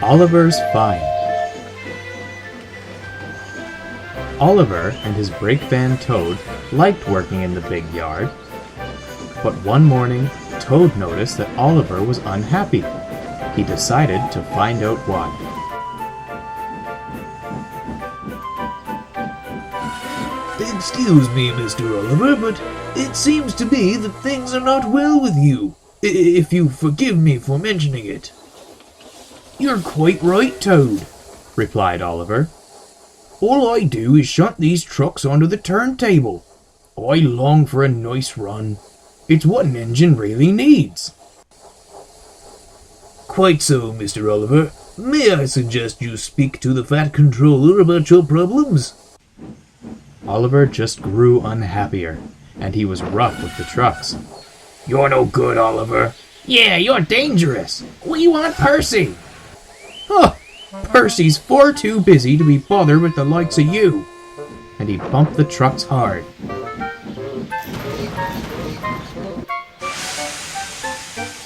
Oliver's Find. Oliver and his brake van Toad liked working in the big yard. But one morning, Toad noticed that Oliver was unhappy. He decided to find out why. Excuse me, Mr. Oliver, but it seems to me that things are not well with you, if you forgive me for mentioning it. You're quite right, Toad, replied Oliver. All I do is shunt these trucks onto the turntable. I long for a nice run. It's what an engine really needs. Quite so, Mr. Oliver. May I suggest you speak to the Fat Controller about your problems? Oliver just grew unhappier, and he was rough with the trucks. You're no good, Oliver. Yeah, you're dangerous. We want Percy. Huh, Percy's far too busy to be bothered with the likes of you. And he bumped the trucks hard.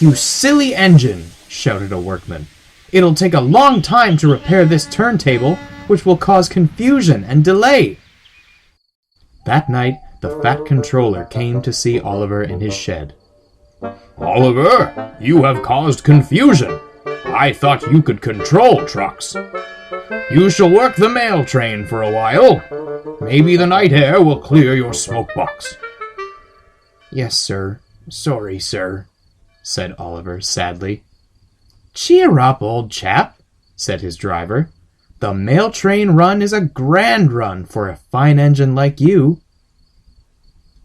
You silly engine, shouted a workman. It'll take a long time to repair this turntable, which will cause confusion and delay. That night, the Fat Controller came to see Oliver in his shed. Oliver, you have caused confusion. I thought you could control trucks. You shall work the mail train for a while. Maybe the night air will clear your smoke box. Yes, sir. Sorry, sir, said Oliver sadly. Cheer up, old chap, said his driver. The mail train run is a grand run for a fine engine like you.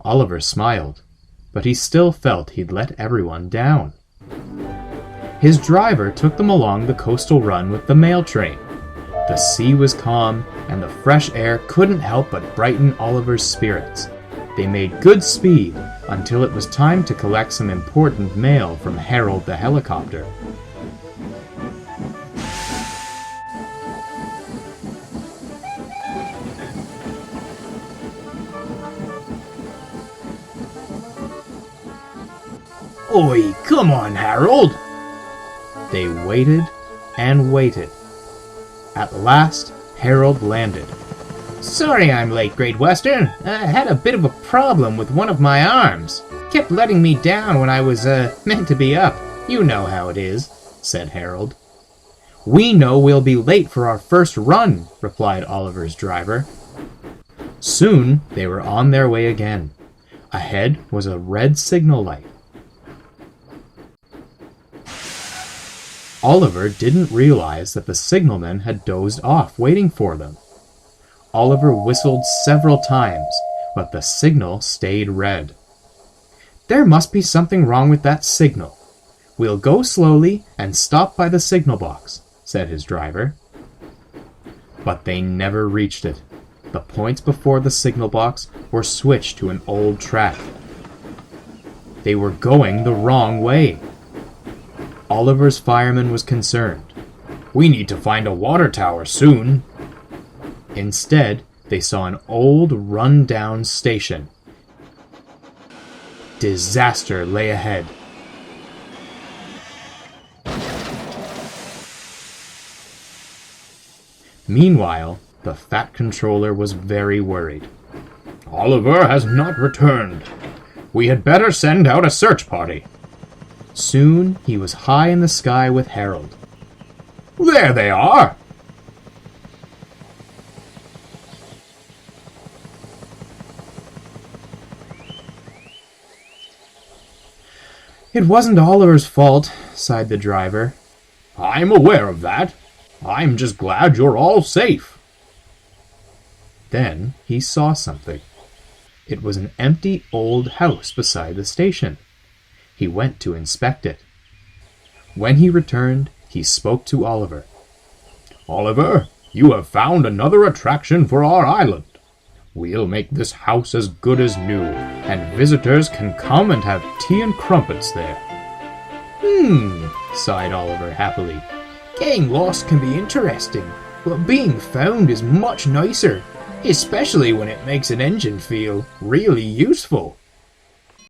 Oliver smiled, but he still felt he'd let everyone down. His driver took them along the coastal run with the mail train. The sea was calm, and the fresh air couldn't help but brighten Oliver's spirits. They made good speed until it was time to collect some important mail from Harold the helicopter. Oi, come on, Harold. They waited and waited. At last, Harold landed. Sorry I'm late, Great Western. I had a bit of a problem with one of my arms. Kept letting me down when I was, meant to be up. You know how it is, said Harold. We know we'll be late for our first run, replied Oliver's driver. Soon, they were on their way again. Ahead was a red signal light. Oliver didn't realize that the signalman had dozed off waiting for them. Oliver whistled several times, but the signal stayed red. There must be something wrong with that signal. We'll go slowly and stop by the signal box, said his driver. But they never reached it. The points before the signal box were switched to an old track. They were going the wrong way. Oliver's fireman was concerned. We need to find a water tower soon. Instead, they saw an old, run-down station. Disaster lay ahead. Meanwhile, the Fat Controller was very worried. Oliver has not returned. We had better send out a search party. Soon, he was high in the sky with Harold. There they are! It wasn't Oliver's fault, sighed the driver. I'm aware of that. I'm just glad you're all safe. Then he saw something. It was an empty old house beside the station. He went to inspect it. When he returned, he spoke to Oliver. Oliver, you have found another attraction for our island. We'll make this house as good as new, and visitors can come and have tea and crumpets there. Sighed Oliver happily. Getting lost can be interesting, but being found is much nicer, especially when it makes an engine feel really useful.